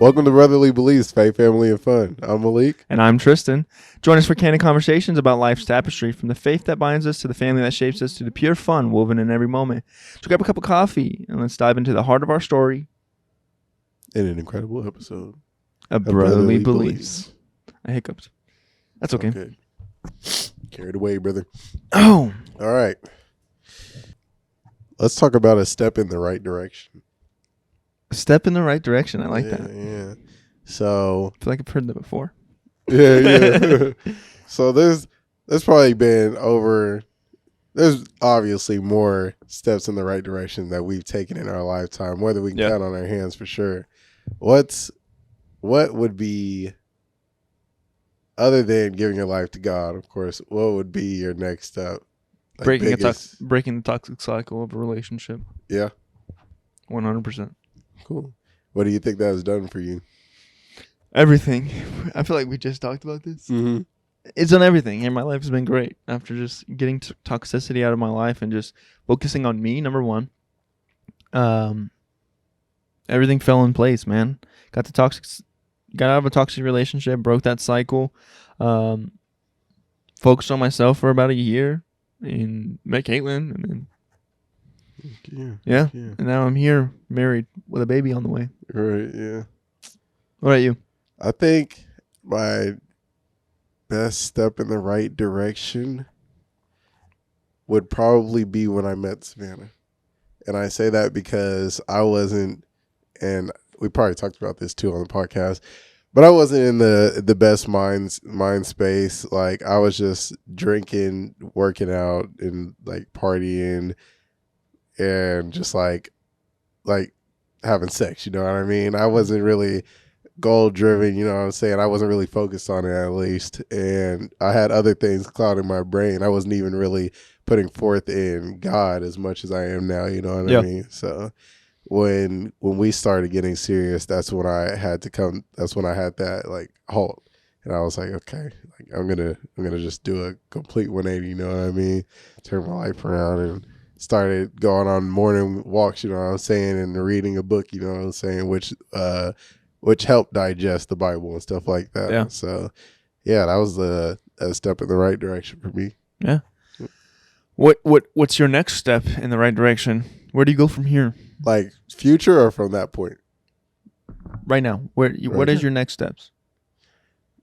Welcome to Brotherly Beliefs, Faith, Family, and Fun. I'm Malik. And I'm Tristan. Join us for candid conversations about life's tapestry, from the faith that binds us to the family that shapes us to the pure fun woven in every moment. So grab a cup of coffee and let's dive into the heart of our story. In an incredible episode of Brotherly Beliefs. I hiccuped. That's okay. Carried away, brother. Oh. All right. Let's talk about a step in the right direction. A step in the right direction. I like that. Yeah. So I feel like I've heard that before. Yeah. So there's probably been there's obviously more steps in the right direction that we've taken in our lifetime, whether we can count on our hands for sure. What would be, other than giving your life to God, of course, what would be your next step? Like breaking the toxic cycle of a relationship. Yeah. 100%. Cool. What do you think that has done for you? Everything. I feel like we just talked about this. Mm-hmm. It's done everything, and my life has been great after just getting toxicity out of my life and just focusing on me, number one. Everything fell in place, man. Got out of a toxic relationship, broke that cycle, focused on myself for about a year, and met Caitlin, and then yeah. And now I'm here, married, with a baby on the way. Right, yeah. What about you? I think my best step in the right direction would probably be when I met Savannah. And I say that because I wasn't, and we probably talked about this too on the podcast, but I wasn't in the best mind space. Like, I was just drinking, working out, and like partying, and just like having sex, you know what I mean? I wasn't really goal driven, you know what I'm saying? I wasn't really focused on it, at least. And I had other things clouding my brain. I wasn't even really putting forth in God as much as I am now, you know what I mean? So when we started getting serious, that's when I had that like halt. And I was like, okay, like I'm gonna just do a complete 180, you know what I mean? Turn my life around and started going on morning walks, you know what I'm saying, and reading a book, you know what I'm saying, which helped digest the Bible and stuff like that. Yeah. So, yeah, that was a step in the right direction for me. Yeah. What's your next step in the right direction? Where do you go from here? Like future or from that point? Right now. What is your next steps?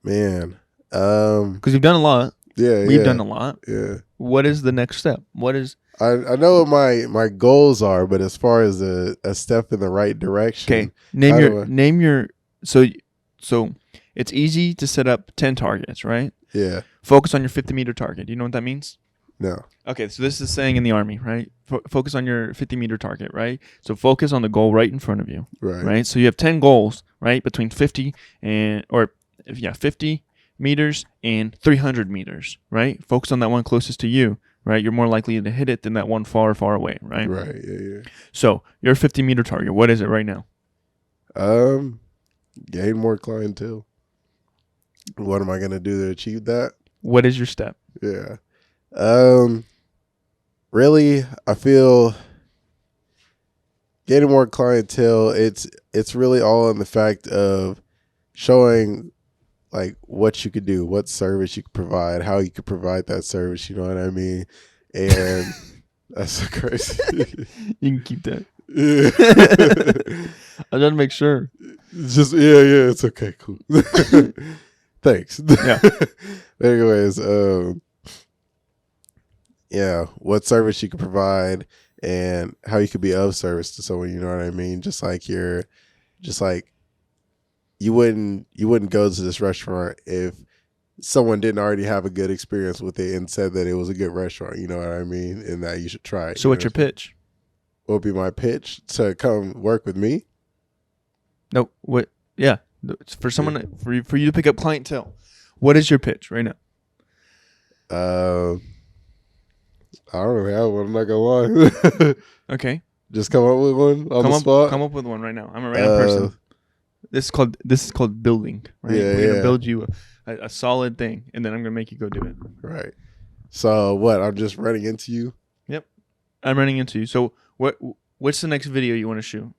Man. Because you've done a lot. Yeah, We've done a lot. Yeah. What is the next step? What is... I know what my goals are, but as far as a step in the right direction. Okay. Name your so it's easy to set up 10 targets, right? Yeah. Focus on your 50-meter target. Do you know what that means? No. Okay, so this is a saying in the Army, right? Focus on your 50-meter target, right? So focus on the goal right in front of you. Right? So you have 10 goals, right? Between 50 meters and 300 meters, right? Focus on that one closest to you. Right, you're more likely to hit it than that one far, far away. Right. Right. Yeah. So your 50-meter target, what is it right now? Gain more clientele. What am I gonna do to achieve that? What is your step? Yeah. Really, I feel getting more clientele. It's really all in the fact of showing, like, what you could do, what service you could provide, how you could provide that service, you know what I mean? And that's so crazy. You can keep that. Yeah. I gotta make sure. Just, yeah, it's okay, cool. Thanks. Yeah. Anyways, yeah, what service you could provide and how you could be of service to someone, you know what I mean? You wouldn't go to this restaurant if someone didn't already have a good experience with it and said that it was a good restaurant, you know what I mean? And that you should try it. So what's your pitch? What would be my pitch? To come work with me? No, what? Yeah, for someone, for you to pick up clientele. What is your pitch right now? I don't really have one. I'm not gonna lie. Okay. Just come up with one on the spot. Come up with one right now. I'm a random person. This is called building. Right? Yeah, We're gonna build you a solid thing, and then I'm gonna make you go do it. Right. So what? I'm just running into you. Yep. I'm running into you. So what's the next video you want to shoot?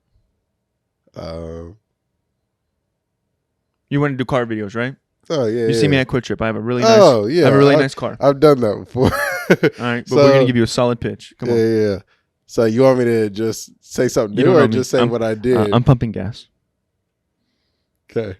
You want to do car videos, right? Oh yeah. You yeah. see me at Quick Trip. I have a really Oh yeah. I have a really nice car. I've done that before. All right, but we're gonna give you a solid pitch. Come on. Yeah. So you want me to just say something You new don't know or me. just say what I did? I'm pumping gas. Okay.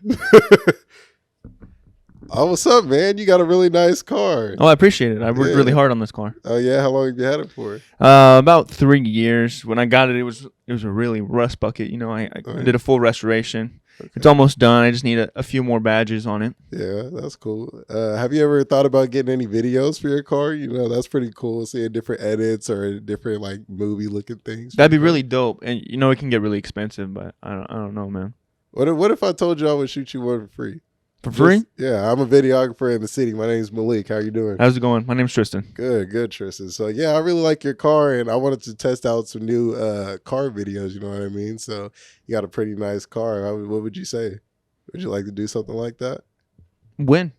Oh, what's up, man? You got a really nice car. Oh, I appreciate it. I worked Yeah. really hard on this car. Oh yeah, how long have you had it for? About 3 years. When I got it, it was a really rust bucket. You know, I Right. did a full restoration. Okay. It's almost done. I just need a few more badges on it. Yeah, that's cool. Have you ever thought about getting any videos for your car? You know, that's pretty cool. Seeing different edits or different like movie looking things. That'd be really dope. And you know, it can get really expensive, but I don't know, man. What if I told you I would shoot you one for free? For free? Yeah, I'm a videographer in the city. My name's Malik. How you doing? How's it going? My name's Tristan. Good, Tristan. So yeah, I really like your car, and I wanted to test out some new car videos. You know what I mean? So you got a pretty nice car. What would you say? Would you like to do something like that? When?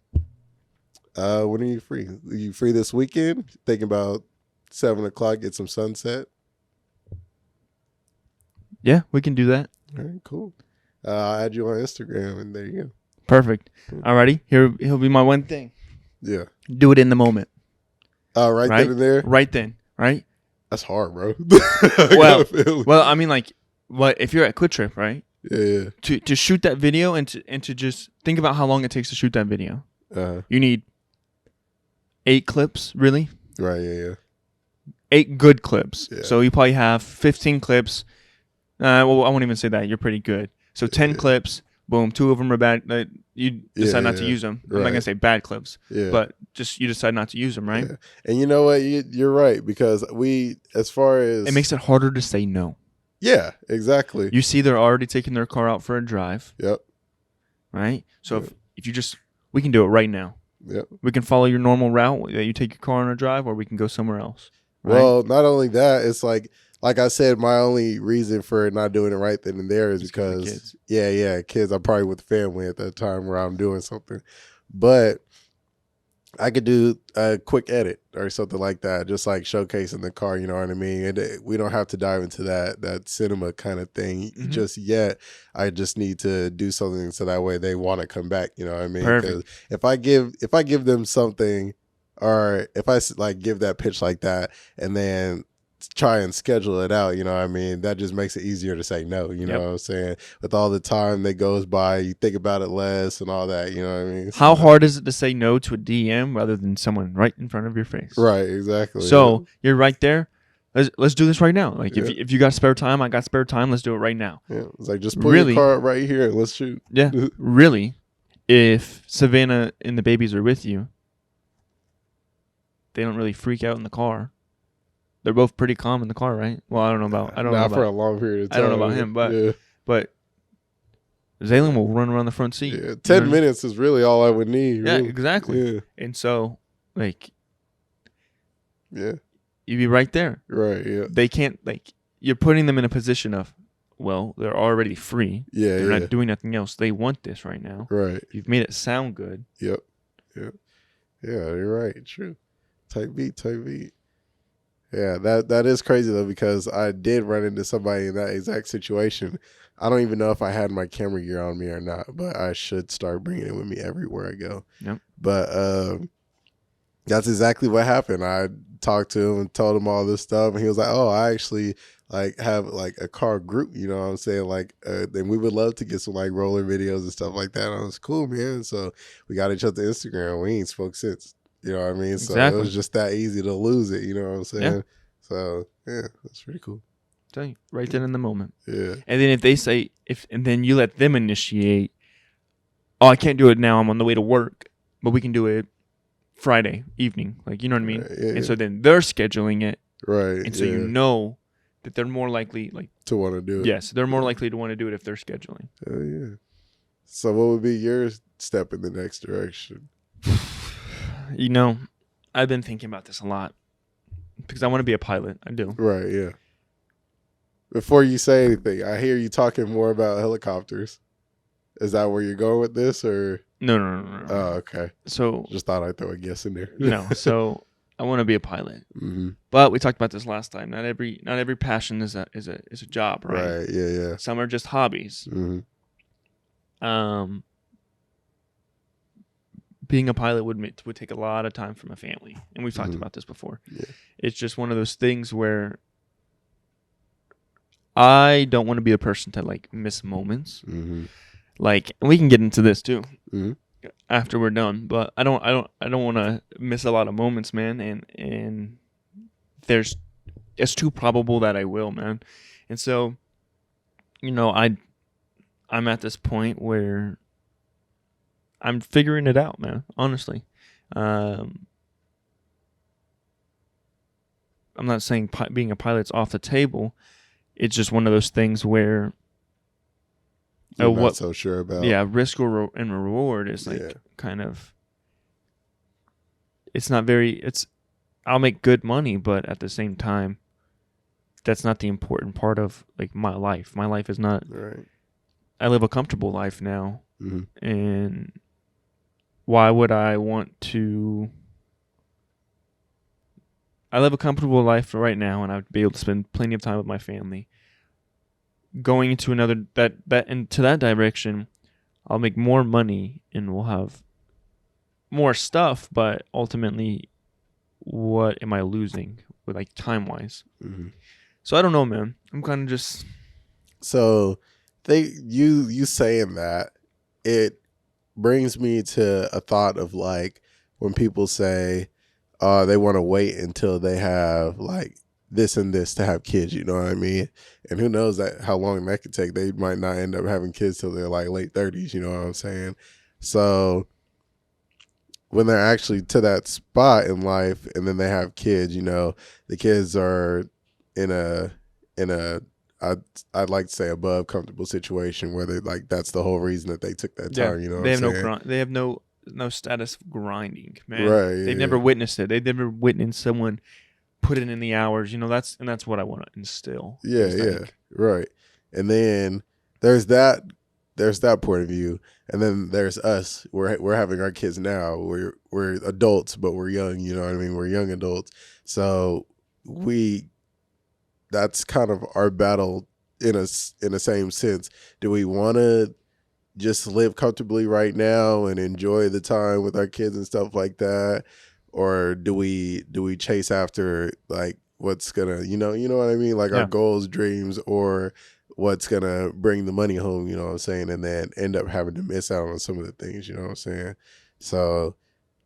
When are you free? Are you free this weekend? Thinking about 7:00, get some sunset. Yeah, we can do that. All right, cool. I'll add you on Instagram, and there you go. Perfect. Alrighty. Here'll be my one thing. Yeah. Do it in the moment. Right Right? then and there. Right then. Right? That's hard, bro. Well, well, I mean, like, what if you're at Quick Trip, right? yeah. To shoot that video and to just think about how long it takes to shoot that video. Uh-huh. You need 8 clips, really? Right. Yeah. 8 good clips. Yeah. So you probably have 15 clips. Well, I won't even say that. You're pretty good. So 10 Yeah. clips. Boom. 2 of them are bad. You decide not to yeah. use them. I'm not Right. gonna say bad clips, Yeah. but just you decide not to use them, right? Yeah. And you know what? You're right because as far as It makes it harder to say no. yeah, exactly. You see, they're already taking their car out for a drive, Yep. right? So Yeah. if you just, we can do it right now. Yep. We can follow your normal route that you take your car on a drive, or we can go somewhere else. Right? Well, not only that, it's like I said, my only reason for not doing it right then and there is It's 'cause of because kids. kids. I'm probably with family at that time where I'm doing something, but I could do a quick edit or something like that, just like showcasing the car. You know what I mean? And we don't have to dive into that cinema kind of thing Mhm. just yet. I just need to do something so that way they want to come back. You know what I mean? Perfect. 'Cause if I give them something, or if I like give that pitch like that, and then try and schedule it out, you know what I mean? That just makes it easier to say no, you know Yep. what I'm saying? With all the time that goes by, you think about it less and all that, you know what I mean? How So- hard is it to say no to a DM rather than someone right in front of your face? Right, exactly. So you're right there. Let's do this right now. Like Yeah. if you got spare time, I got spare time. Let's do it right now. yeah, it's like just pull Really? your car up right here and let's shoot. Yeah, really. If Savannah and the babies are with you, they don't really freak out in the car. They're both pretty calm in the car, right? Well, I don't know about Not for a long period of time. I don't know about him, but- yeah, but Zaylen will run around the front seat. yeah. You 10 know? minutes is really all I would need. Yeah, really. exactly. Yeah, And so, like, yeah, you'd be right there. right, yeah, They can't, like, you're putting them in a position of, well, they're already free. yeah, They're yeah. not doing nothing else. They want this right now. Right. You've made it sound good. Yep. Yep. Yeah, you're right. True. Type beat. Yeah, that is crazy though, because I did run into somebody in that exact situation. I don't even know if I had my camera gear on me or not, but I should start bringing it with me everywhere I go. Yep. But that's exactly what happened. I talked to him and told him all this stuff, and he was like, "Oh, I actually like have like a car group, you know what I'm saying? Like, then we would love to get some like roller videos and stuff like that." And I was cool, man. So we got each other Instagram. We ain't spoke since. You know what I mean? So Exactly. it was just that easy to lose it. You know what I'm saying? Yeah. So yeah, that's pretty cool. Tell you, right then in the moment. Yeah. And then if they say, and then you let them initiate, oh, I can't do it now. I'm on the way to work, but we can do it Friday evening. Like, you know what I mean? Right, yeah, And so then they're scheduling it. right. And so yeah, you know that they're more likely, like, to want to do it. yes, they're more likely to want to do it if they're scheduling. Hell yeah. So what would be your step in the next direction? You know, I've been thinking about this a lot because I want to be a pilot. I do. Right. Yeah. Before you say anything, I hear you talking more about helicopters. Is that where you're going with this, or? No. Oh, okay. So, Just thought I'd throw a guess in there. no. So I want to be a pilot. hmm But we talked about this last time. Not every passion is a job, right? Right. Yeah. Yeah. Some are just hobbies. hmm being a pilot would take a lot of time from a family, and we've talked about this before. Yeah. It's just one of those things where I don't want to be a person to like miss moments. Mm-hmm. Like, and we can get into this too Mm-hmm. after we're done, but I don't want to miss a lot of moments, man. And it's too probable that I will, man. And so, I'm at this point where I'm figuring it out, man. Honestly, I'm not saying being a pilot's off the table. It's just one of those things where You're not so sure about. Yeah, risk and reward is like kind of. It's not very. I'll make good money, but at the same time, that's not the important part of like my life. My life is not. Right. I live a comfortable life now, Mm-hmm. and why would I want to? I live a comfortable life right now, and I'd be able to spend plenty of time with my family. Going into another into that direction, I'll make more money and we'll have more stuff. But ultimately, what am I losing with like time wise? Mm-hmm. So I don't know, man. I'm kind of just. So, you saying that, it brings me to a thought of like when people say, they want to wait until they have like this and this to have kids, you know what I mean? And who knows how long that could take. They might not end up having kids till they're like late 30s, you know what I'm saying? So when they're actually to that spot in life and then they have kids, the kids are in a I'd like to say above comfortable situation where they like that's the whole reason that they took that time, you know what I'm saying? They have no status of grinding, man. Right. They've never witnessed it. They've never witnessed someone put it in the hours. That's what I want to instill. Yeah. Right. And then there's that point of view, and then there's us. We're having our kids now. We're adults, but we're young. You know what I mean? We're young adults. So that's kind of our battle in the same sense. Do we want to just live comfortably right now and enjoy the time with our kids and stuff like that, or do we chase after like what's gonna you know what I mean, like our goals, dreams, or what's gonna bring the money home, you know what I'm saying, and then end up having to miss out on some of the things, you know what I'm saying? So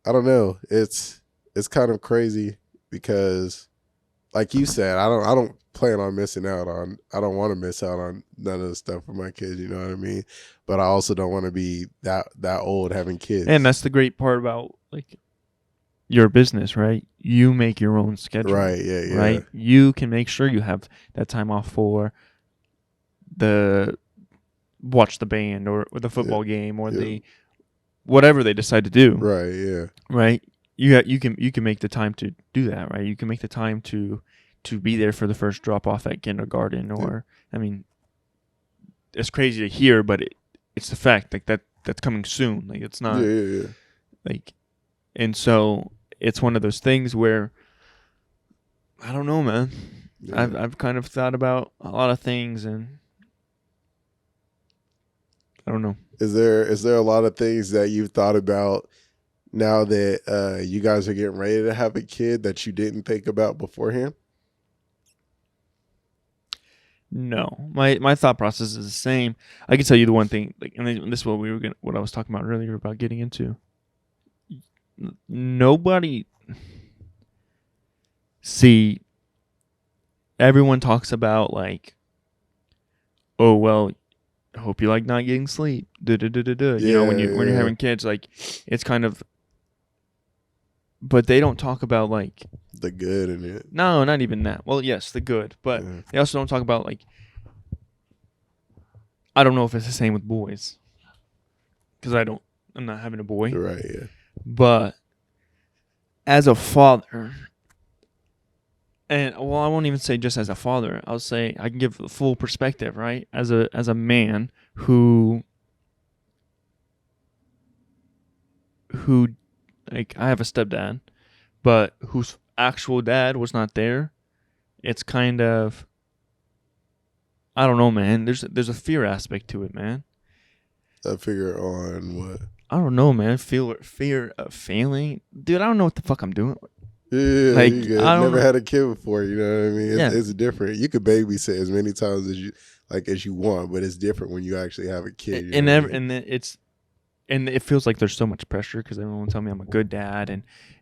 I don't know, it's kind of crazy because like you said, I don't plan on missing out on, I don't want to miss out on none of the stuff for my kids, you know what I mean? But I also don't want to be that old having kids. And that's the great part about like your business, right? You make your own schedule. Right, yeah. Right? You can make sure you have that time off for watch the band or the football game or the whatever they decide to do. Right, yeah. Right? You can make the time to do that, right? You can make the time to be there for the first drop off at kindergarten, or I mean, it's crazy to hear, but it's the fact like that's coming soon. Like it's not like, and so it's one of those things where I don't know, man. Yeah. I've kind of thought about a lot of things, and I don't know. Is there a lot of things that you've thought about now that you guys are getting ready to have a kid that you didn't think about beforehand? No, my thought process is the same. I can tell you the one thing, like, and this is what I was talking about earlier about getting into. Nobody. See, everyone talks about like, oh well, I hope you like not getting sleep. You know, when you're having kids, like, it's kind of. But they don't talk about like the good in it. No, not even that. Well, yes, the good, but they also don't talk about like. I don't know if it's the same with boys, because I'm not having a boy. Right. Yeah. But as a father, and well, I won't even say just as a father. I'll say I can give the full perspective, right? As a man who like I have a stepdad, but whose actual dad was not there. It's kind of, I don't know, man. There's a fear aspect to it, man. A fear on what? I don't know, man. Fear of failing, dude. I don't know what the fuck I'm doing. Yeah, Like, you good. I don't Never know. had a kid before, you know what I mean? Yeah. It's different. You could babysit as many times as you want, but it's different when you actually have a kid. You And know what I never, mean? and then it feels like there's so much pressure because everyone tell me I'm a good dad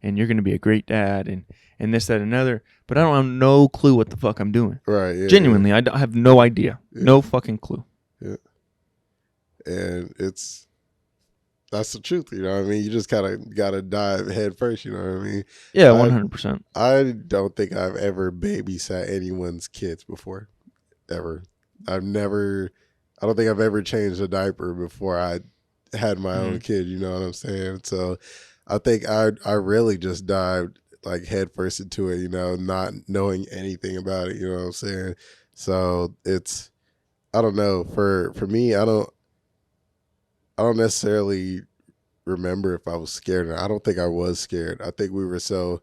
and you're gonna be a great dad and this, that, and another. But I don't have no clue what the fuck I'm doing. Right? Yeah, Genuinely, I have no idea, Yeah. no fucking clue. yeah. And that's the truth. You know what I mean? You just kind of gotta dive head first. You know what I mean? Yeah, I 100%. I don't think I've ever babysat anyone's kids before, ever. I've never. I don't think I've ever changed a diaper before I had my own kid. You know what I'm saying? So, I think I really just dived like head first into it. You know, not knowing anything about it. You know what I'm saying? So it's I don't know. For me, I don't necessarily remember if I was scared or not. I don't think I was scared. I think we were so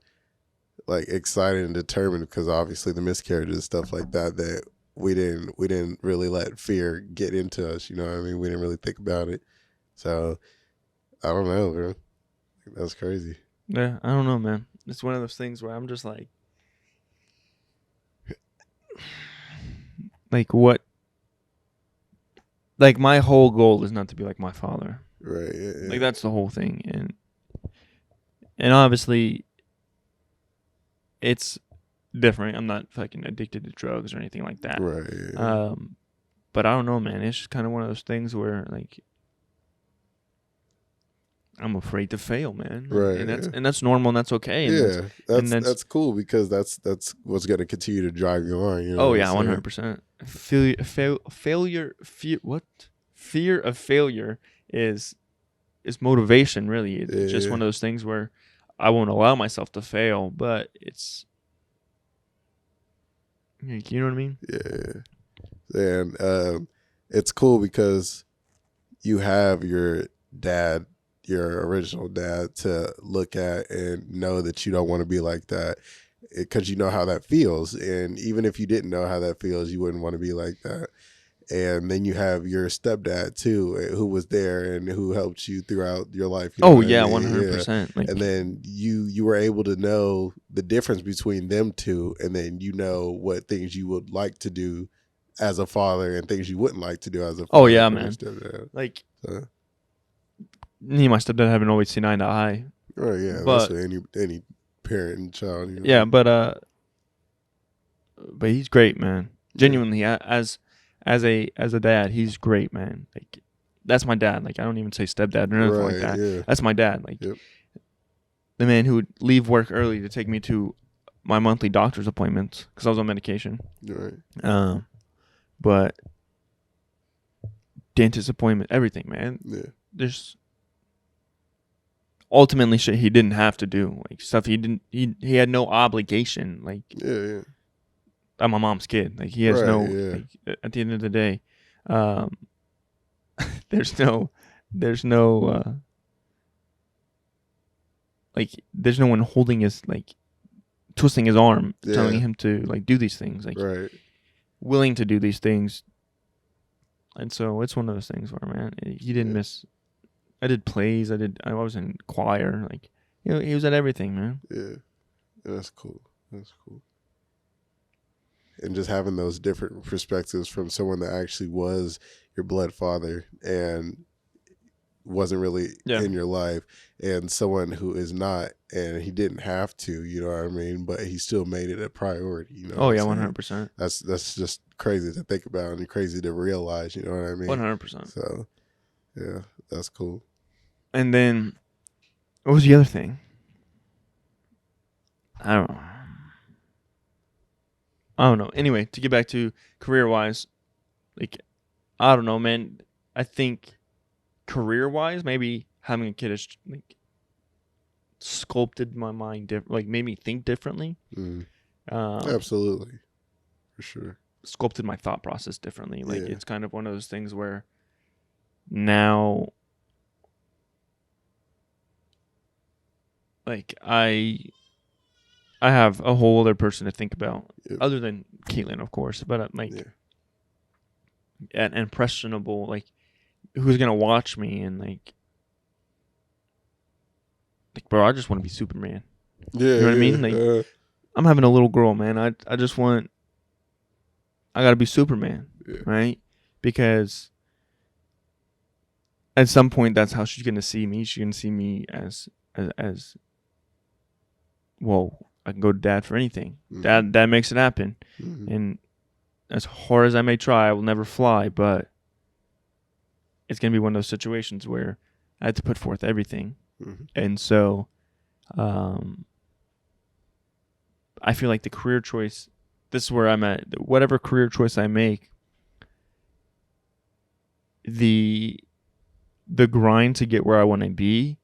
like excited and determined because obviously the miscarriages and stuff like that that we didn't really let fear get into us. You know what I mean? We didn't really think about it. So I don't know, bro. That's crazy. Yeah, I don't know, man. It's one of those things where I'm just like what? Like my whole goal is not to be like my father. Right. Yeah, yeah. Like that's the whole thing, and obviously it's different. I'm not fucking addicted to drugs or anything like that. Right. Yeah. But I don't know, man. It's just kind of one of those things where like I'm afraid to fail, man. Right, And that's normal and that's okay. And yeah. that's That's cool because that's what's gonna continue to drive you on. You know oh what yeah, I'm saying? 100%. Fear. What? Fear of failure is motivation. Really, it's just Yeah. one of those things where I won't allow myself to fail, but it's you know what I mean? Yeah. And it's cool because you have your dad, your original dad, to look at and know that you don't want to be like that because you know how that feels. And even if you didn't know how that feels, you wouldn't want to be like that. And then you have your stepdad too, who was there and who helped you throughout your life. You know Oh what I yeah, mean? 100%. Like, And then you were able to know the difference between them two, and then you know what things you would like to do as a father and things you wouldn't like to do as a father. oh yeah, from your man. stepdad. Like So, me and my stepdad haven't always seen eye to eye. right, yeah, But- that's what any parent and child. You know? Yeah, but he's great, man. Genuinely, as a dad, he's great, man. Like that's my dad. Like I don't even say stepdad or anything right, like that. yeah, That's my dad. Like Yep. the man who would leave work early to take me to my monthly doctor's appointments because I was on medication. right, But dentist appointment, everything, man. yeah, There's ultimately shit he didn't have to do, like stuff he had no obligation. Like yeah. I'm my mom's kid. Like he has Right, no. yeah. Like, at the end of the day, there's no like there's no one holding his like twisting his arm, telling Yeah. him to like do these things, like Right, willing to do these things. And so it's one of those things where, man, he didn't Yeah. miss. I did plays. I was in choir. Like, you know, he was at everything, man. yeah. That's cool. That's cool. And just having those different perspectives from someone that actually was your blood father and wasn't really Yeah. in your life, and someone who is not, and he didn't have to, you know what I mean, but he still made it a priority. You know Oh what yeah, I'm saying? 100%. That's just crazy to think about and crazy to realize. You know what I mean? 100%. So, yeah, that's cool. And then, what was the other thing? I don't know. Anyway, to get back to career-wise, like, I don't know, man. I think career-wise, maybe having a kid has like sculpted my mind like made me think differently. Mm. Um, Absolutely, for sure. Sculpted my thought process differently. Like Yeah. it's kind of one of those things where now, like I have a whole other person to think about, Yep. other than Caitlin, of course, but like Yeah. an impressionable, like who's gonna watch me and like like, bro, I just want to be Superman. Yeah, You know what I mean? Like, I'm having a little girl, man. I just want, I gotta be Superman, yeah. right? Because at some point, that's how she's gonna see me. She's gonna see me as well. I can go to dad for anything. Mhm. Dad makes it happen. Mhm. And as hard as I may try, I will never fly. But it's gonna be one of those situations where I have to put forth everything. Mhm. And so, I feel like the career choice. This is where I'm at. Whatever career choice I make, the grind to get where I want to be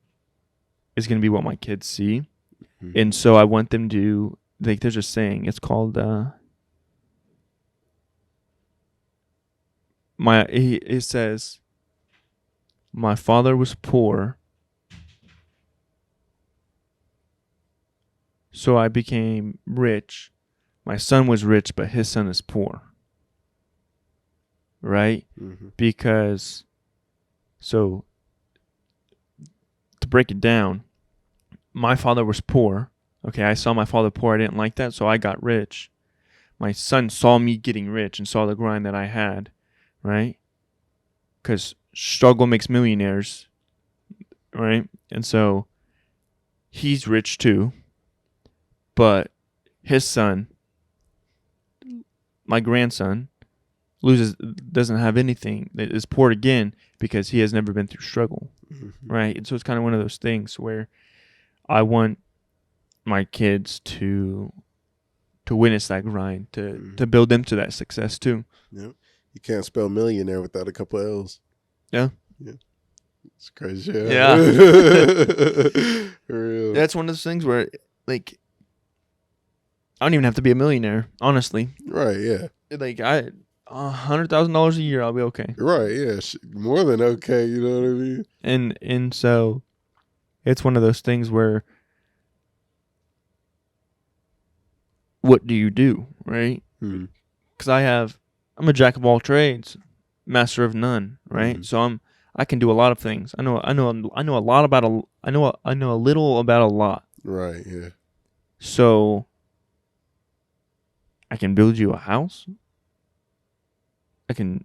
is going to be what my kids see. Mhm. And so I want them to, like, there's a saying, it's called it says, my father was poor, so I became rich. My son was rich, but his son is poor. Right? Mhm. Because, so to break it down, my father was poor. Okay, I saw my father poor. I didn't like that, so I got rich. My son saw me getting rich and saw the grind that I had, right? Because struggle makes millionaires, right? And so he's rich too, but his son, my grandson, doesn't have anything, is poor again because he has never been through struggle, Mhm. right? And so it's kind of one of those things where I want my kids to witness that grind, to build them to that success too. Yep. You can't spell millionaire without a couple L's. Yeah. Yeah. It's crazy. Yeah. For real. That's one of those things where, like, I don't even have to be a millionaire, honestly. Right, yeah. Like, $100,000 a year, I'll be okay. Right, yeah. More than okay, you know what I mean? And so it's one of those things where, what do you do, right? Hmm. Because I'm a jack of all trades, master of none, right? Mhm. So I can do a lot of things. I know a lot about I know a little about a lot. Right, yeah. So I can build you a house. I can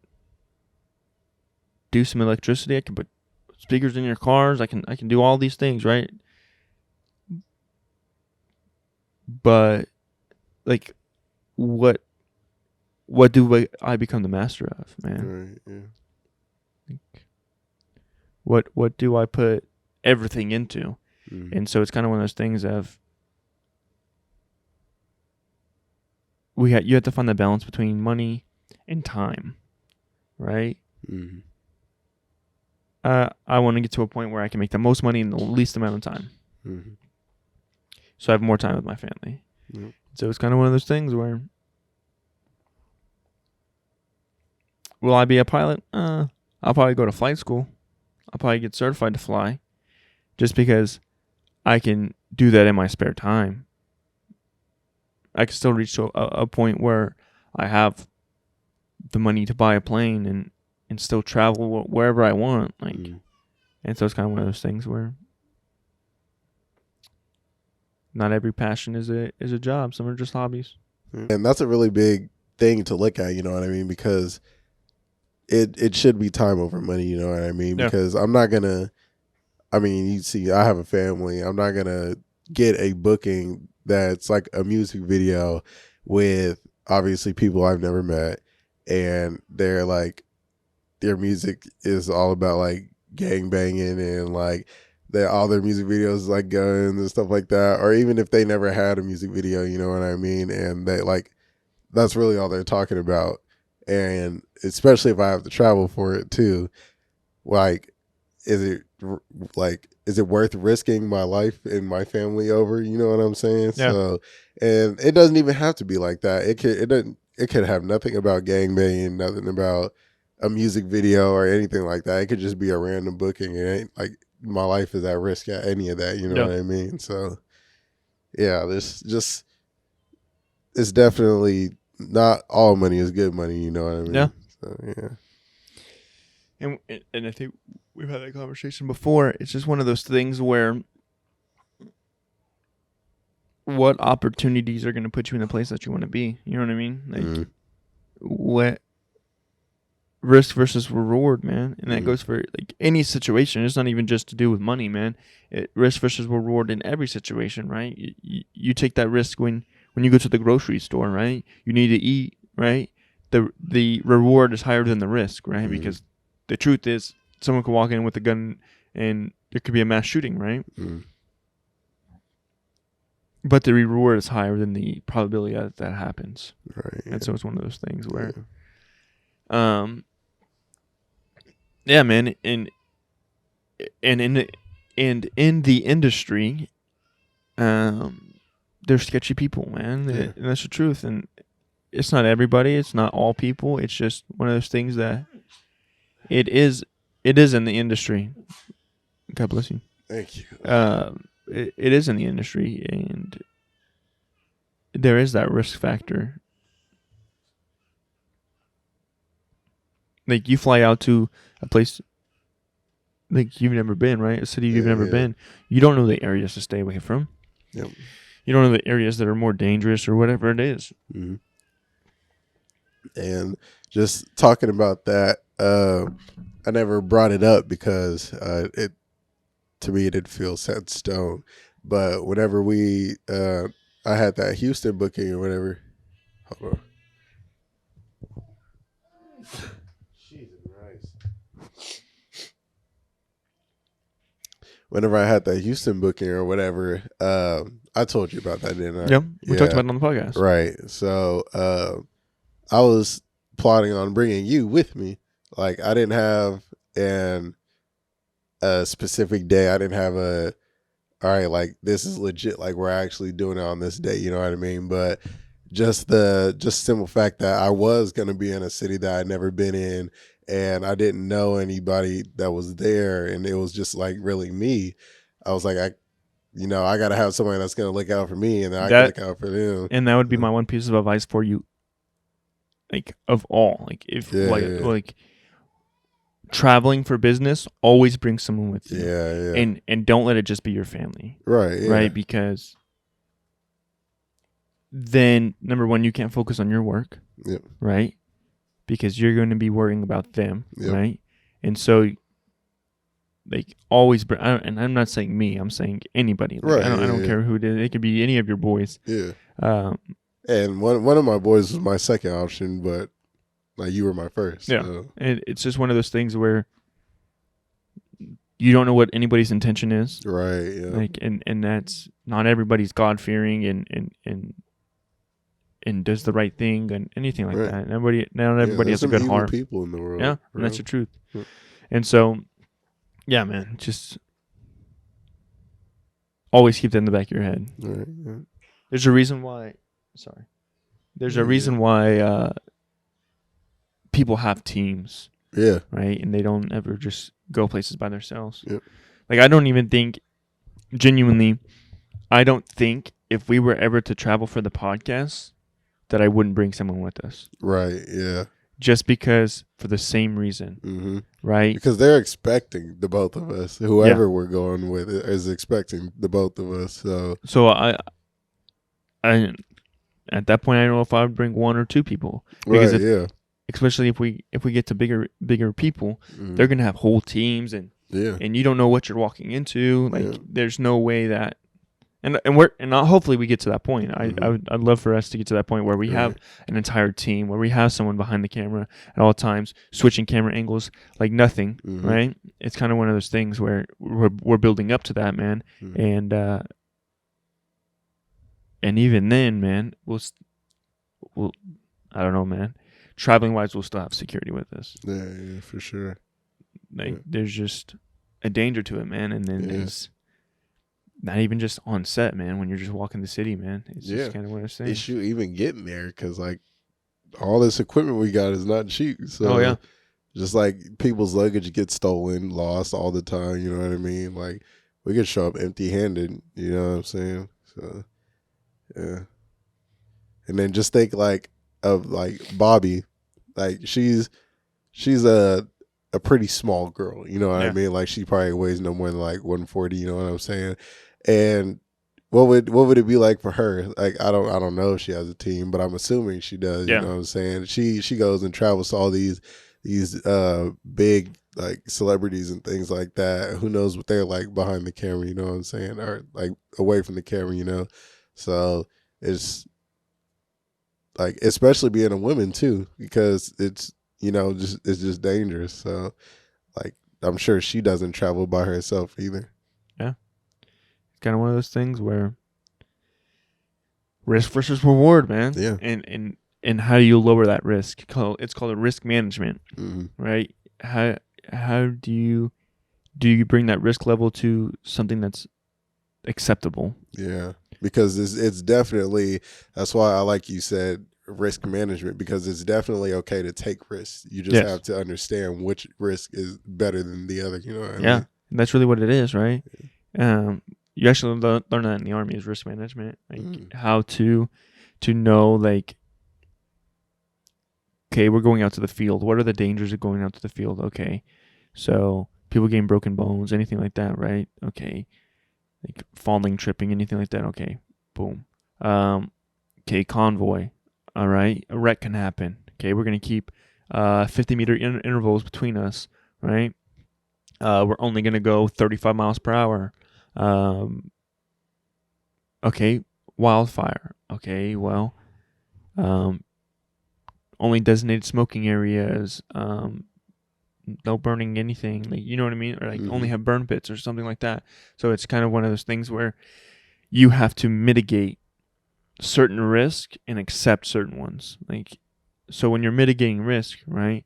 do some electricity. I can put speakers in your cars. I can do all these things, right? But, like, what do I become the master of, man? Right, yeah. Like, what do I put everything into? Mhm. And so it's kind of one of those things of you have to find the balance between money and time, right? Mhm. I want to get to a point where I can make the most money in the least amount of time, Mhm. so I have more time with my family. Yep. So it's kind of one of those things where, will I be a pilot? I'll probably go to flight school. I'll probably get certified to fly, just because I can do that in my spare time. I can still reach to a point where I have the money to buy a plane and still travel wherever I want. Like, Mhm. and so it's kind of one of those things where not every passion is a job. Some are just hobbies. And that's a really big thing to look at, you know what I mean? Because it should be time over money, you know what I mean? Yeah. Because I'm not gonna, I mean, you see, I have a family. I'm not gonna get a booking that's like a music video with obviously people I've never met, and they're like, their music is all about like gang banging and like all their music videos is like guns and stuff like that. Or even if they never had a music video, you know what I mean? And they like, that's really all they're talking about. And especially if I have to travel for it too, like, is it worth risking my life and my family over? You know what I'm saying? Yeah. So, and it doesn't even have to be like that. It could have nothing about gangbanging, nothing about a music video or anything like that. It could just be a random booking. It ain't like my life is at risk at any of that. You know Yeah. what I mean? So, yeah, it's definitely not all money is good money. You know what I mean? Yeah. So, yeah. And I think we've had that conversation before. It's just one of those things where what opportunities are going to put you in the place that you want to be. You know what I mean? Like what risk versus reward, man. And that goes for like any situation. It's not even just to do with money, man. Risk versus reward in every situation, right? You take that risk when you go to the grocery store, right? You need to eat, right? The reward is higher than the risk, right? Because the truth is someone could walk in with a gun and there could be a mass shooting, right? But the reward is higher than the probability that happens. Right. And so it's one of those things where yeah, man, and in the industry, they're sketchy people, man. Yeah. And that's the truth. And it's not everybody. It's not all people. It's just one of those things that it is in the industry. God bless you. Thank you. It is in the industry, and there is that risk factor. Like you fly out to a place like you've never been, right? A city you've never been. You don't know the areas to stay away from. Yep. You don't know the areas that are more dangerous or whatever it is. Mm-hmm. And just talking about that, I never brought it up because it to me it didn't feel set in stone. But whenever I had that Houston booking or whatever. Hold on. Whenever I had that Houston booking or whatever, I told you about that, didn't I? Yep. We talked about it on the podcast. Right. So I was plotting on bringing you with me. Like I didn't have a specific day. I didn't have all right, like this is legit. Like we're actually doing it on this day. You know what I mean? But just simple fact that I was going to be in a city that I'd never been in, and I didn't know anybody that was there, and it was just like really me. I was like, I got to have somebody that's going to look out for me, and then I can look out for them. And that would be my one piece of advice for you. Like of all, like if like traveling for business, always bring someone with you. Yeah. And don't let it just be your family. Right. Yeah. Right, because then number one, you can't focus on your work. Yep. Right? Because you're going to be worrying about them, yep. right? And so like always bring, and I'm not saying me, I'm saying anybody. Like, right. I don't care who it is. It could be any of your boys. Yeah. And one of my boys was my second option, but like you were my first. Yeah. So. And it's just one of those things where you don't know what anybody's intention is. Right. Yeah. Like and that's not everybody's God fearing and does the right thing and anything like that. Not everybody has a good heart. People in the world. Yeah, and that's the truth. Yeah. And so, yeah, man, just always keep that in the back of your head. Right. Yeah. There's a reason why. Sorry. There's a reason why people have teams. Yeah. Right, and they don't ever just go places by themselves. Yep. Like I don't even think, genuinely, I don't think if we were ever to travel for the podcast, that I wouldn't bring someone with us. Right. Yeah. Just because, for the same reason. Mm-hmm. Right. Because they're expecting the both of us. Whoever we're going with is expecting the both of us. So I at that point I don't know if I would bring one or two people. Because especially if we get to bigger people, they're gonna have whole teams and you don't know what you're walking into. Like there's no way that and hopefully we get to that point. I'd love for us to get to that point where we have an entire team, where we have someone behind the camera at all times, switching camera angles like nothing. Right? It's kind of one of those things where we're building up to that, man. And even then, man, we'll I don't know, man. Traveling wise, we'll still have security with us. Yeah, for sure. Like there's just a danger to it, man. And then it's not even just on set, man. When you're just walking the city, man, it's just kind of what I'm saying. Issue even getting there because like all this equipment we got is not cheap. So just like people's luggage gets stolen, lost all the time. You know what I mean? Like we could show up empty-handed. You know what I'm saying? So yeah. And then just think like of like Bobby, like she's a pretty small girl, you know what I mean? Like she probably weighs no more than like 140, you know what I'm saying? And what would it be like for her? Like I don't know if she has a team, but I'm assuming she does. Yeah. You know what I'm saying? She goes and travels to all these big like celebrities and things like that. Who knows what they're like behind the camera? You know what I'm saying? Or like away from the camera. You know, so it's like especially being a woman too, because it's it's just dangerous. So like I'm sure she doesn't travel by herself either. Kind of one of those things where risk versus reward, man. Yeah. And how do you lower that risk? It's called a risk management, Hmm. right? How do you bring that risk level to something that's acceptable? Yeah, because it's definitely, that's why I like you said risk management, because it's definitely okay to take risks. You just Yes. have to understand which risk is better than the other. You know what I Yeah, mean? and that's really what it is, right? You actually learn that in the Army is risk management, like how to know, like, okay, we're going out to the field. What are the dangers of going out to the field? Okay, so people getting broken bones, anything like that, right? Okay, like falling, tripping, anything like that. Okay, boom. Okay, convoy. All right, a wreck can happen. Okay, we're gonna keep 50-meter intervals between us, right? We're only gonna go 35 miles per hour. Okay, wildfire. Okay, well, only designated smoking areas. No burning anything. Like, you know what I mean? Or like only have burn pits or something like that. So it's kind of one of those things where you have to mitigate certain risk and accept certain ones. Like, so when you're mitigating risk, right?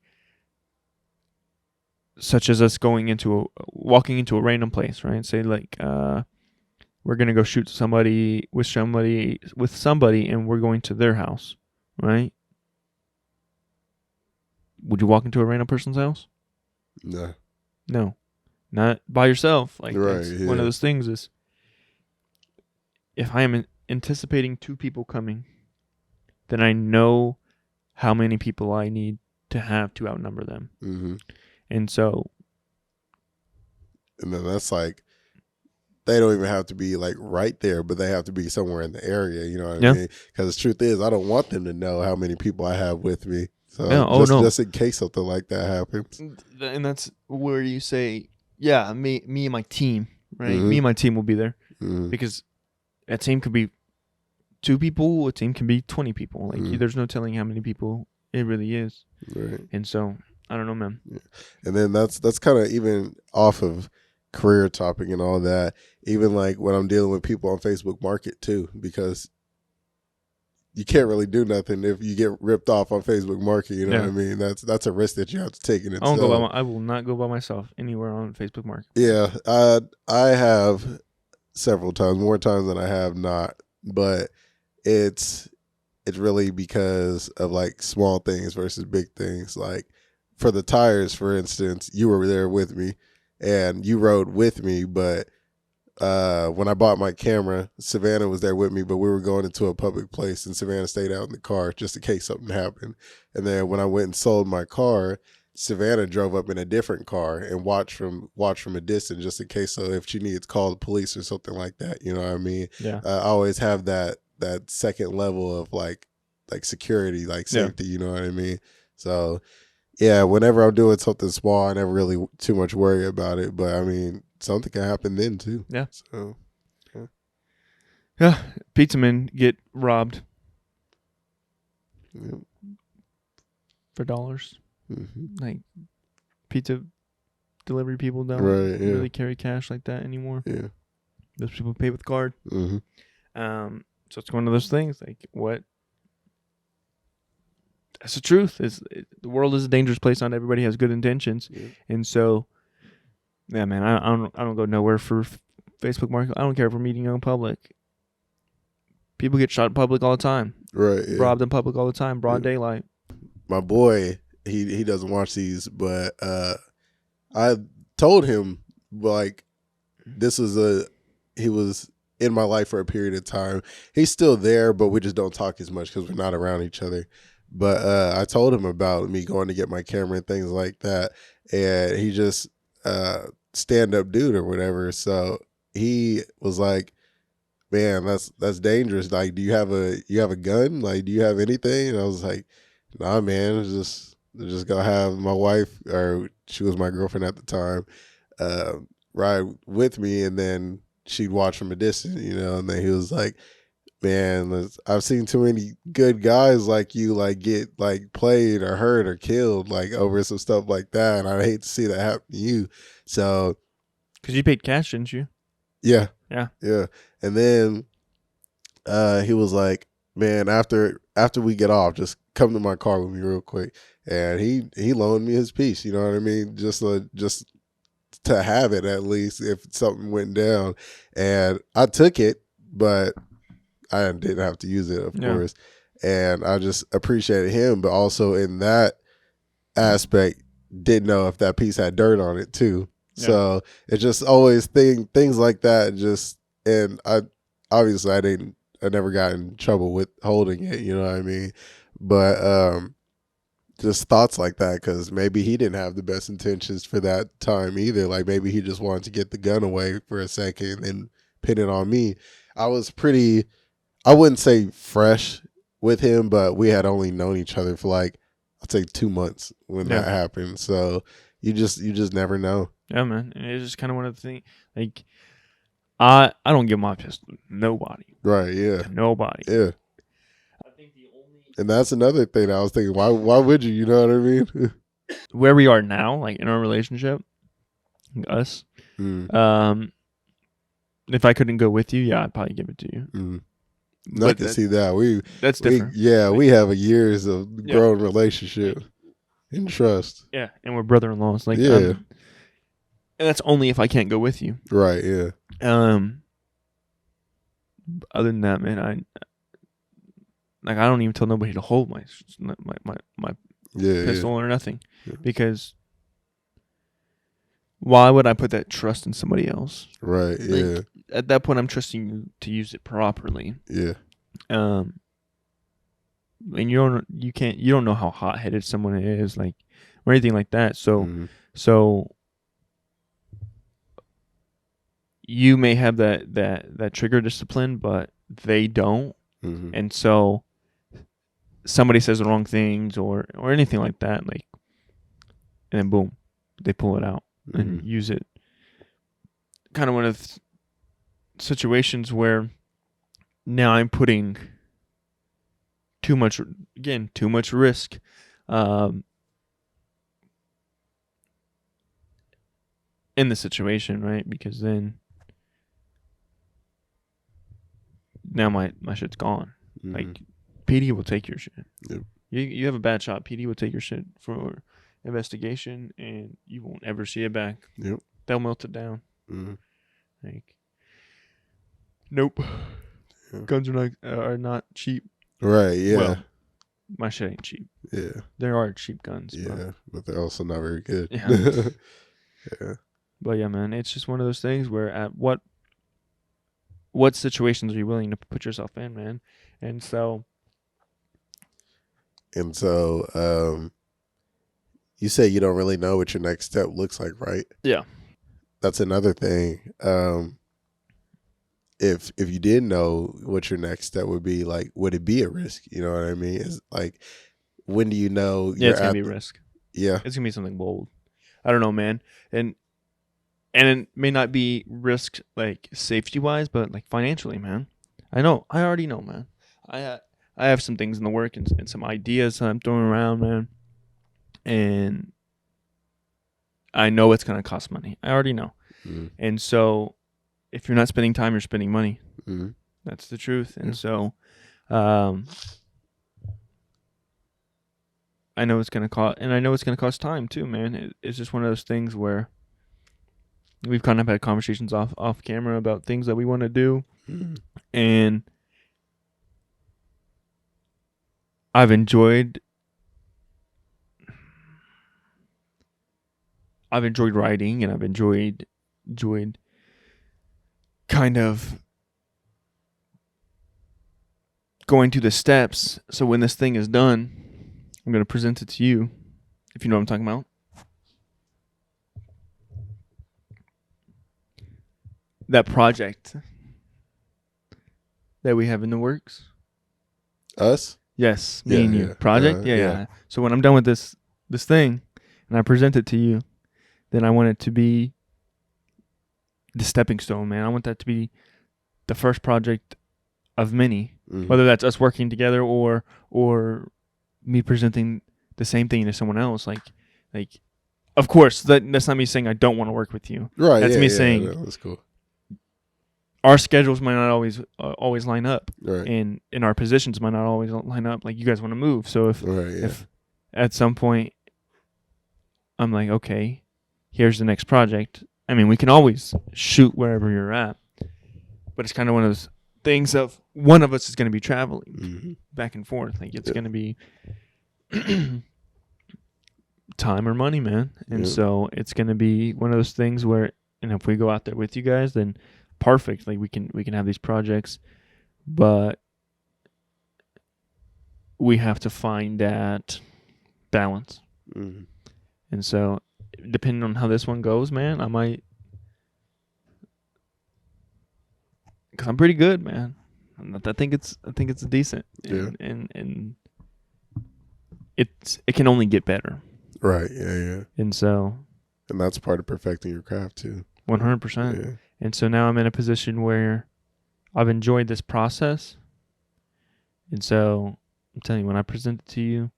Such as us walking into a random place, right? Say like, we're gonna go shoot somebody, and we're going to their house, right? Would you walk into a random person's house? No. No, not by yourself. Like, Right, that's one yeah. of those things. Is if I am anticipating 2 people coming, then I know how many people I need to have to outnumber them, and so And then that's like, they don't even have to be like right there, but they have to be somewhere in the area. You know what Yeah. I mean? Because the truth is, I don't want them to know how many people I have with me. So Yeah, oh, no. just in case something like that happens. and that's where you say, yeah, me and my team, right? Me and my team will be there, because a team could be 2 people, a team can be 20 people. Like, there's no telling how many people it really is. Right. And so I don't know, man. Yeah. And then that's kind of even off of career topic and all that. Even like when I'm dealing with people on Facebook Market too, because you can't really do nothing if you get ripped off on Facebook Market. You know what I mean? That's a risk that you have to take in itself. I will not go by myself anywhere on Facebook Market. Yeah, I have several times, more times than I have not, but it's really because of like small things versus big things. Like for the tires, for instance, you were there with me and you rode with me, but when I bought my camera, Savannah was there with me, but we were going into a public place and Savannah stayed out in the car just in case something happened. And then when I went and sold my car, Savannah drove up in a different car and watched from a distance just in case, so if she needed to call the police or something like that. You know what I mean? Yeah. I always have that second level of like security, like safety. You know what I mean? So yeah, whenever I'm doing something small, I never really too much worry about it. But I mean, something can happen then too. Yeah. So yeah, pizza men get robbed yeah. for dollars. Mm-hmm. Like, pizza delivery people don't really carry cash like that anymore. Yeah. Those people pay with card. Mm-hmm. So it's one of those things. Like, what? That's the truth. The world is a dangerous place. Not everybody has good intentions, and so, yeah, man, I don't go nowhere for Facebook Market. I don't care if we're meeting in public. People get shot in public all the time. Right. Yeah. Robbed in public all the time. Broad daylight. My boy, he doesn't watch these, but I told him like he was in my life for a period of time. He's still there, but we just don't talk as much because we're not around each other. But I told him about me going to get my camera and things like that, and he just stand up dude or whatever. So he was like, man, that's dangerous. Like, do you have a gun? Like, do you have anything? And I was like, nah, man, it's just gonna have my wife, or she was my girlfriend at the time, ride with me, and then she'd watch from a distance, And then he was like, man, I've seen too many good guys like you like get like played or hurt or killed like over some stuff like that, and I hate to see that happen to you. So Because you paid cash, didn't you? yeah, Yeah. yeah. And then he was like, man, after we get off, just come to my car with me real quick. And he loaned me his piece, you know what I mean? Just to have it at least if something went down. And I took it, but I didn't have to use it, of course. And I just appreciated him, but also in that aspect, didn't know if that piece had dirt on it too. Yeah. So it's just always things like that. And I obviously I never got in trouble with holding it, you know what I mean? But just thoughts like that, because maybe he didn't have the best intentions for that time either. Like maybe he just wanted to get the gun away for a second and pin it on me. I was pretty, I wouldn't say fresh with him, but we had only known each other for like, I'd say 2 months when that happened. So you just never know. Yeah, man. And it's just kind of one of the things. Like, I don't give my pistol to nobody. Right? Yeah. To nobody. Yeah. I think and that's another thing I was thinking. Why would you? You know what I mean? Where we are now, like in our relationship, us. If I couldn't go with you, yeah, I'd probably give it to you. I can see that. That's different. We have years of growing relationship and trust. Yeah, and we're brother-in-laws. Like, and that's only if I can't go with you. Right. Yeah. Other than that, man, I don't even tell nobody to hold my pistol or nothing, because why would I put that trust in somebody else? Right. Yeah. At that point, I'm trusting you to use it properly. Yeah. And you don't know how hot-headed someone is, like, or anything like that. So you may have that trigger discipline, but they don't. And so somebody says the wrong things or anything like that, like, and then boom, they pull it out and use it. Kind of one of the situations where now I'm putting too much risk in the situation, right? Because then now my shit's gone. Like, PD will take your shit. Yep. You have a bad shot, PD will take your shit for investigation, and you won't ever see it back. Yep. They'll melt it down. Like, nope. Yeah. Guns are not cheap. Right. Yeah. Well, my shit ain't cheap. Yeah. There are cheap guns. Yeah, but they're also not very good. Yeah. Yeah. But yeah, man, it's just one of those things where at what situations are you willing to put yourself in, man? And so you say you don't really know what your next step looks like, right? Yeah. That's another thing. If you did know what your next step would be, like, would it be a risk? You know what I mean? It's like, when do you know? It's gonna be a risk. Yeah, it's gonna be something bold. I don't know, man, and it may not be risk like safety wise, but like financially, man. I already know, man. I have some things in the work and some ideas I'm throwing around, man, and I know it's gonna cost money. I already know, and so if you're not spending time, you're spending money. That's the truth, and so. I know it's gonna cost, and I know it's gonna cost time too, man. It's just one of those things where we've kind of had conversations off camera about things that we want to do, and I've enjoyed writing, and I've enjoyed kind of going through the steps. So when this thing is done, I'm going to present it to you, if you know what I'm talking about. That project that we have in the works? Us? Yes, me Yeah, and you. yeah. Project? Yeah, Yeah. yeah. So when I'm done with this thing and I present it to you, then I want it to be the stepping stone, man. I want that to be the first project of many, Mhm. whether that's us working together or me presenting the same thing to someone else. Like, of course, that's not me saying I don't want to work with you. Right. That's yeah, me yeah, saying that's cool. our schedules might not always line up, Right. and our positions might not always line up. Like, you guys want to move, so if Right. Yeah. if at some point I'm like, okay, here's the next project. I mean, we can always shoot wherever you're at, but it's kind of one of those things of one of us is going to be traveling Mhm. back and forth. Like, it's Yeah. going to be time or money, man. And Yeah. so it's going to be one of those things where, and if we go out there with you guys, then perfect. Like, we can have these projects, but we have to find that balance. Mhm. And so, depending on how this one goes, man, I might, because I'm pretty good, man. I think it's decent, Yeah. and it can only get better. Right. Yeah. Yeah. And so, And that's part of perfecting your craft too. 100%. Yeah. And so now I'm in a position where I've enjoyed this process. And so I'm telling you, when I present it to you,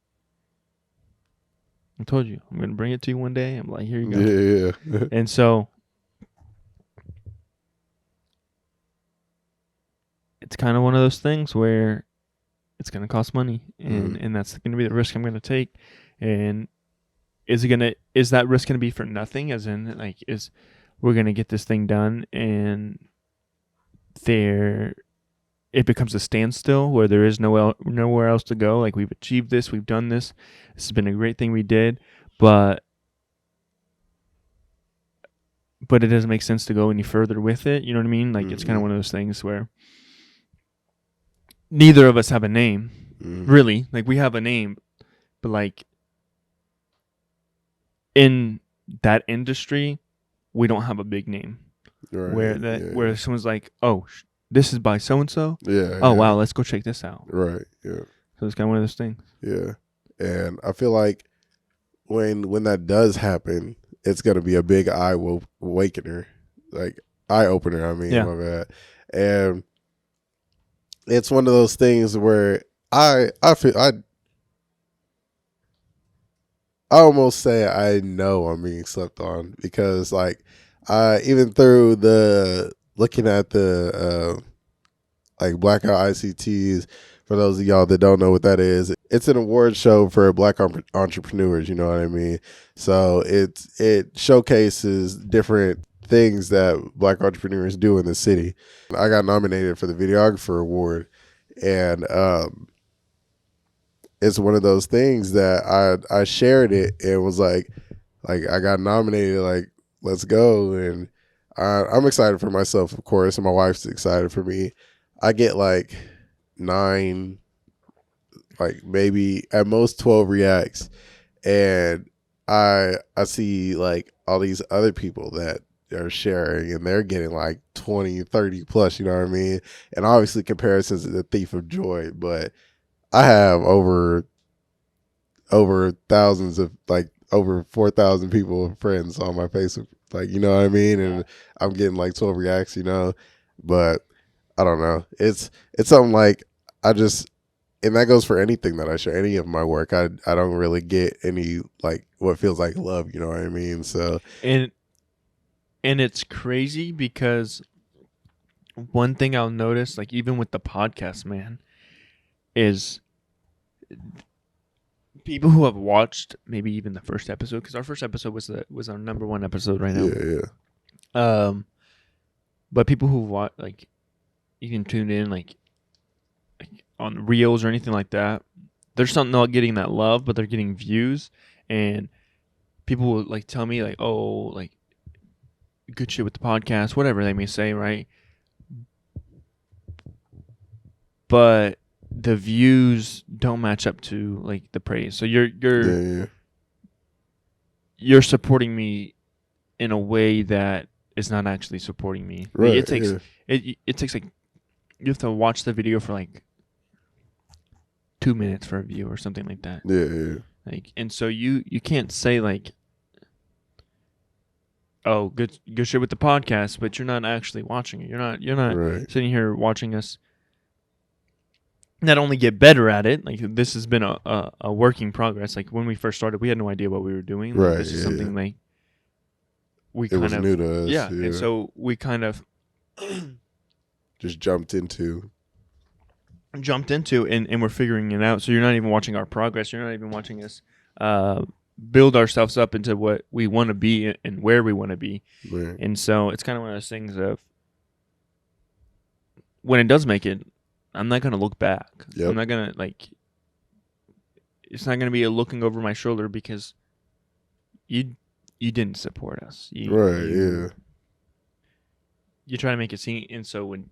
I told you, I'm going to bring it to you one day. I'm like, here you go. Yeah. Yeah. And so it's kind of one of those things where it's going to cost money, and that's going to be the risk I'm going to take. And is that risk going to be for nothing? As in, like, we're going to get this thing done and it becomes a standstill where there is nowhere else to go. Like, we've achieved this, we've done this. This has been a great thing we did, but it doesn't make sense to go any further with it. You know what I mean? Like, it's kind of one of those things where neither of us have a name, really. Like, we have a name, but like in that industry, we don't have a big name. Right. Where someone's like, oh, this is by so and so. Yeah. Oh, yeah. wow, let's go check this out. Right. Yeah. So it's kind of one of those things. Yeah. And I feel like when that does happen, it's gonna be a big awakener, like eye opener. I mean, Yeah. my bad. And it's one of those things where I feel I almost say I know I'm being slept on, because like even through the looking at the like Blackout ICTs, for those of y'all that don't know what that is, it's an award show for Black entrepreneurs. You know what I mean? So it showcases different things that Black entrepreneurs do in the city. I got nominated for the videographer award, and it's one of those things that I shared it and was like I got nominated, like, let's go. And I'm excited for myself, of course, and my wife's excited for me. I get like 9, like maybe at most 12 reacts, and I see like all these other people that are sharing, and they're getting like 20, 30 plus, you know what I mean? And obviously comparisons is the thief of joy, but I have over thousands of, like, over 4,000 people, friends on my Facebook, like, you know what I mean? And I'm getting like 12 reacts, you know, but I don't know. It's something like and that goes for anything that I share, any of my work. I don't really get any, like, what feels like love, you know what I mean? So, and it's crazy because one thing I'll notice, like, even with the podcast, man, is people who have watched maybe even the first episode, because our first episode was our number one episode right now. yeah. But people who watch, like, you can tune in like on reels or anything like that. They're still not getting that love, but they're getting views, and people will like tell me like, oh, like, good shit with the podcast, whatever they may say, right? But the views don't match up to like the praise. So you're supporting me in a way that is not actually supporting me. Right. It takes like you have to watch the video for like 2 minutes for a view or something like that. Yeah. Like, and so you can't say like, oh, good shit with the podcast, but you're not actually watching it. You're not Right. sitting here watching us not only get better at it. Like, this has been a work in progress. Like, when we first started, we had no idea what we were doing. Like, Right, this is yeah, something like we It kind was of new to us. yeah, Yeah. and so we kind of Just jumped into. jumped into and we're figuring it out. So you're not even watching our progress. You're not even watching us build ourselves up into what we want to be and where we want to be. Right. And so it's kind of one of those things of when it does make it, I'm not going to look back. Yep. I'm not going to like, it's not going to be a looking over my shoulder because you didn't support us. Right, yeah. You try to make it seem, and so when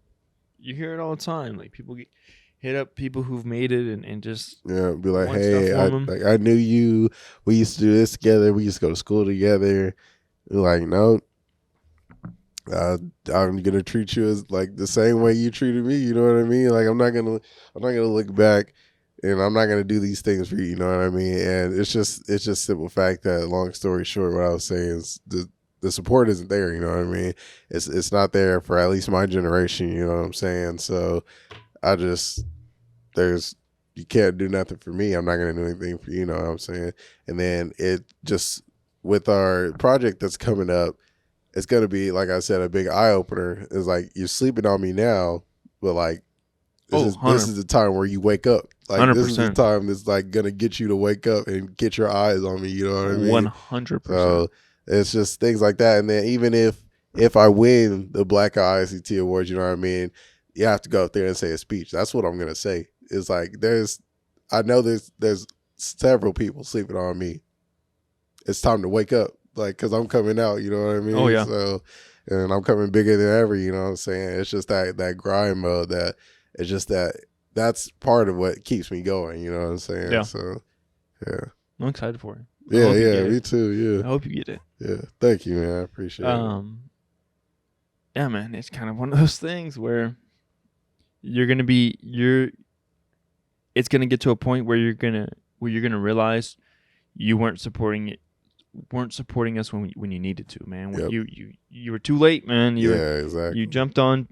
you hear it all the time, like people hit up people who've made it and just Yeah, be like, want hey, stuff from 'em. I knew you. We used to do this together. We used to go to school together. You're like, no, I'm gonna treat you as like the same way you treated me. You know what I mean? Like, I'm not gonna look back, and I'm not gonna do these things for you. You know what I mean? And it's just simple fact that, long story short, what I was saying is the support isn't there. You know what I mean? It's not there for at least my generation. You know what I'm saying? So you can't do nothing for me. I'm not going to do anything for you. You know what I'm saying? And then it just, with our project that's coming up, it's going to be, like I said, a big eye opener. It's like, you're sleeping on me now, but like, this is the time where you wake up. Like 100%. This is the time that's like going to get you to wake up and get your eyes on me. You know what I mean? 100%. So it's just things like that. And then even if I win the Black Eye ICT Awards, you know what I mean? You have to go up there and say a speech. That's what I'm gonna say. It's like I know there's several people sleeping on me. It's time to wake up, like, because I'm coming out. You know what I mean? Oh, yeah. So, and I'm coming bigger than ever. You know what I'm saying? It's just that grind mode that it's just that's part of what keeps me going. You know what I'm saying? Yeah. So, yeah. I'm excited for it. I hope you Yeah, get me it. too. I Yeah, hope you get it. yeah. Thank you, man. I appreciate it. Yeah, man, it's kind of one of those things where it's gonna get to a point where you're gonna realize you weren't supporting us when you needed to, man. When Yep. you were too late, man. Exactly. You jumped on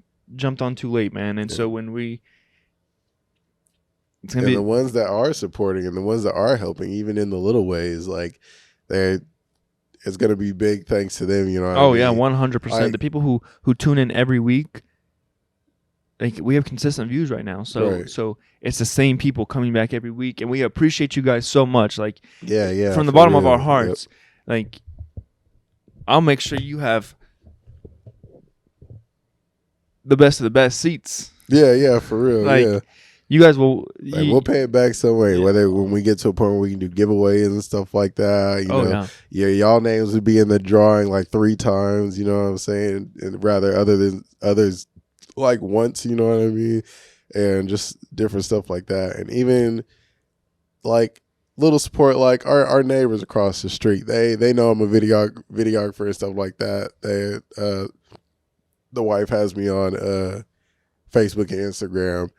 too late, man. And so when it's gonna And be the ones that are supporting and the ones that are helping, even in the little ways, like it's gonna be big thanks to them. You know what I mean? yeah, 100%. Like- The people who tune in every week, like, we have consistent views right now. So Right. so it's the same people coming back every week, and we appreciate you guys so much. Like, Yeah. from the for bottom of real. our hearts. Like, I'll make sure you have the best of the best seats. Yeah, for real. Like, yeah. You guys will. Like, we'll pay it back some way, Yeah. whether when we get to a point where we can do giveaways and stuff like that. You know, yeah. y'all names would be in the drawing like 3 times. You know what I'm saying? And rather other than others, like once. You know what I mean? And just different stuff like that. And even like little support, like our neighbors across the street. They know I'm a videographer and stuff like that. The wife has me on Facebook and Instagram.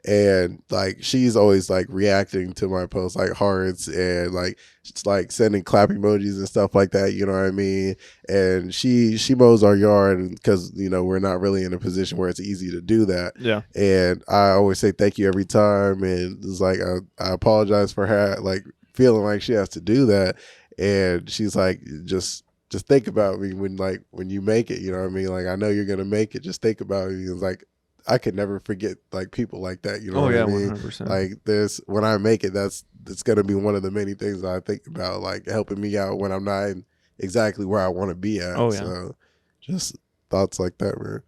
And like she's always like reacting to my posts, like hearts and like just like sending clap emojis and stuff like that. You know what I mean? And she mows our yard because we're not really in a position where it's easy to do that. Yeah. And I always say thank you every time. And it's like I apologize for her like feeling like she has to do that. And she's like, just think about me when you make it. You know what I mean? Like, I know you're gonna make it. Just think about me. It's like, I could never forget like people like that. You know what I mean? 100%. Like when I make it, that's gonna be one of the many things that I think about, like helping me out when I'm not exactly where I want to be at. Oh, yeah. So just thoughts like that, man.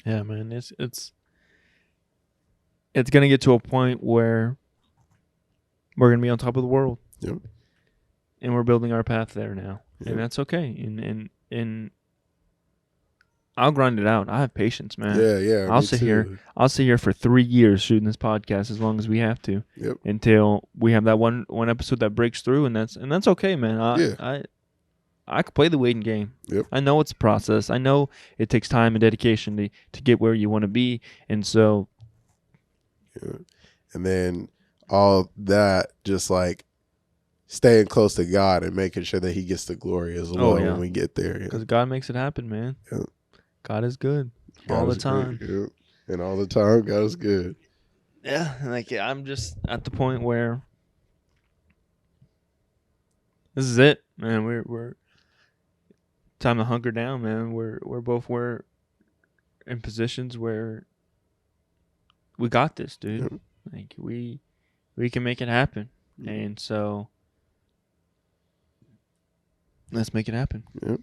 Yeah, man. It's gonna get to a point where we're gonna be on top of the world. Yep. And we're building our path there now, Yep. and that's okay. And I'll grind it out. I have patience, man. Yeah. I'll me sit too. here. I'll sit here for 3 years shooting this podcast as long as we have to. Yep. Until we have that one episode that breaks through, and that's okay, man. I could play the waiting game. Yep. I know it's a process. I know it takes time and dedication to get where you want to be, and so Yeah. And then all that just like staying close to God and making sure that he gets the glory as well yeah. when we get there. Yeah. Because God makes it happen, man. Yeah. God is good God all the is time. great. Yeah. And all the time, God is good. Yeah, like I'm just at the point where this is it, man. We're time to hunker down, man. We're in positions where we got this, dude. Yeah. Like we can make it happen, Yeah. and so let's make it happen. Yeah.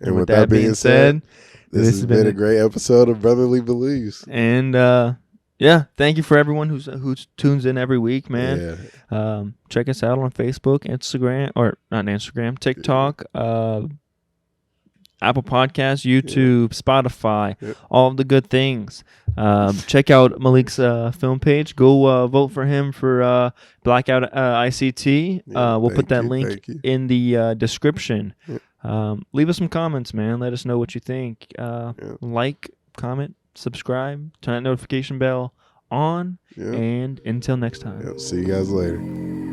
And with that being said, this has been a great episode of Brotherly Beliefs. And yeah, thank you for everyone who tunes in every week, man. Yeah. Check us out on Facebook, Instagram, or not Instagram, TikTok, Apple Podcasts, YouTube, Spotify, all of the good things. Check out Malik's film page. Go vote for him for Blackout ICT. We'll put that link in the description. Leave us some comments, man. Let us know what you think. Like, comment, subscribe, turn that notification bell on. And until next time. See you guys later.